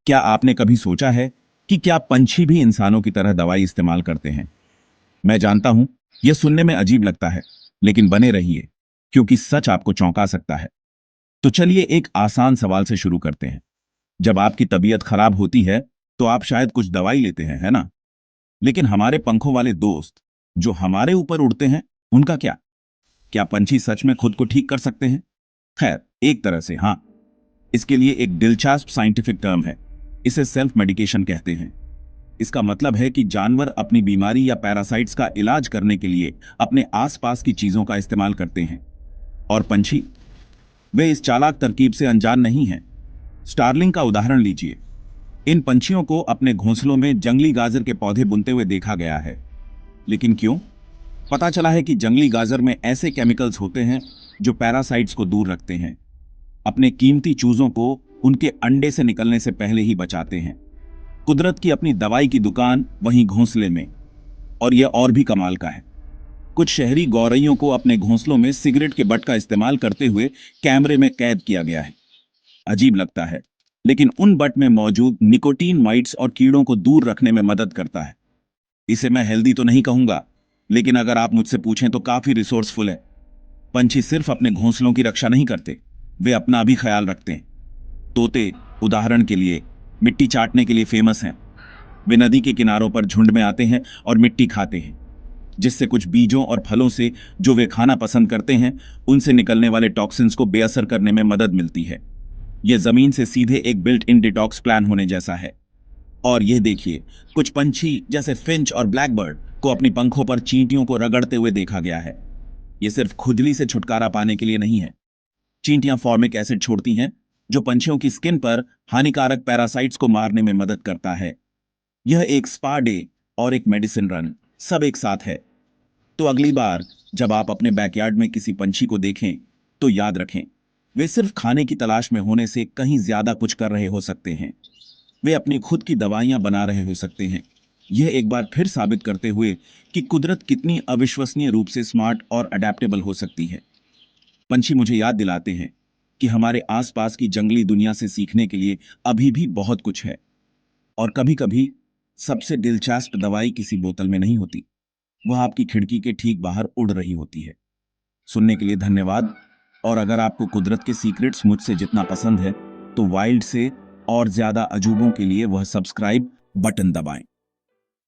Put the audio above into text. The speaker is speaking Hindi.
क्या आपने कभी सोचा है कि क्या पंछी भी इंसानों की तरह दवाई इस्तेमाल करते हैं? मैं जानता हूं, यह सुनने में अजीब लगता है, लेकिन बने रहिए, क्योंकि सच आपको चौंका सकता है। तो चलिए एक आसान सवाल से शुरू करते हैं। जब आपकी तबीयत खराब होती है, तो आप शायद कुछ दवाई लेते हैं, है ना? लेकिन हमारे पंखों वाले दोस्त, जो हमारे ऊपर उड़ते हैं, उनका क्या? क्या पंछी सच में खुद को ठीक कर सकते हैं? खैर, एक तरह से हाँ। इसके लिए एक दिलचस्प साइंटिफिक टर्म है। इसे सेल्फ मेडिकेशन कहते हैं। इसका मतलब है कि जानवर अपनी बीमारी या पैरासाइट्स का इलाज करने के लिए अपने आसपास की चीजों का इस्तेमाल करते हैं। और पंछी, वे इस चालाक तरकीब से अनजान नहीं हैं। स्टारलिंग का उदाहरण लीजिए। इन पंछियों को अपने घोंसलों में जंगली गाजर के पौधे बुनते हुए देखा गया है। लेकिन क्यों? पता चला है कि जंगली गाजर में ऐसे केमिकल्स होते हैं जो पैरासाइट्स को दूर रखते हैं, अपने कीमती चूजों को उनके अंडे से निकलने से पहले ही बचाते हैं। कुदरत की अपनी दवाई की दुकान वहीं घोंसले में। और यह और भी कमाल का है। कुछ शहरी गौरैयों को अपने घोंसलों में सिगरेट के बट का इस्तेमाल करते हुए कैमरे में कैद किया गया है। अजीब लगता है, लेकिन उन बट में मौजूद निकोटीन माइट्स और कीड़ों को दूर रखने में मदद करता है। इसे मैं हेल्दी तो नहीं कहूंगा, लेकिन अगर आप मुझसे पूछें तो काफी रिसोर्सफुल है। पंछी सिर्फ अपने घोंसलों की रक्षा नहीं करते, वे अपना भी ख्याल रखते हैं। तोते, उदाहरण के लिए, मिट्टी चाटने के लिए फेमस हैं। वे नदी के किनारों पर झुंड में आते हैं और मिट्टी खाते हैं, जिससे कुछ बीजों और फलों से जो वे खाना पसंद करते हैं, उनसे निकलने वाले टॉक्सिन्स को बेअसर करने में मदद मिलती है। यह जमीन से सीधे एक बिल्ट इन डिटॉक्स प्लान होने जैसा है। और यह देखिए, कुछ पंछी जैसे फिंच और ब्लैकबर्ड को अपनी पंखों पर चींटियों को रगड़ते हुए देखा गया है। यह सिर्फ खुजली से छुटकारा पाने के लिए नहीं है। चींटियां फॉर्मिक एसिड छोड़ती हैं, जो पंछियों की स्किन पर हानिकारक पैरासाइट्स को मारने में मदद करता है। यह एक स्पा डे और एक मेडिसिन रन सब एक साथ है। तो अगली बार जब आप अपने बैकयार्ड में किसी पंछी को देखें, तो याद रखें, वे सिर्फ खाने की तलाश में होने से कहीं ज्यादा कुछ कर रहे हो सकते हैं। वे अपनी खुद की दवाइयां बना रहे हो सकते हैं। यह एक बार फिर साबित करते हुए कि कुदरत कितनी अविश्वसनीय रूप से स्मार्ट और अडेप्टेबल हो सकती है। पंछी मुझे याद दिलाते हैं कि हमारे आसपास की जंगली दुनिया से सीखने के लिए अभी भी बहुत कुछ है। और कभी-कभी सबसे दिलचस्प दवाई किसी बोतल में नहीं होती, वह आपकी खिड़की के ठीक बाहर उड़ रही होती है। सुनने के लिए धन्यवाद। और अगर आपको कुदरत के सीक्रेट्स मुझसे जितना पसंद है, तो वाइल्ड से और ज्यादा अजूबों के लिए वह सब्सक्राइब बटन दबाएं।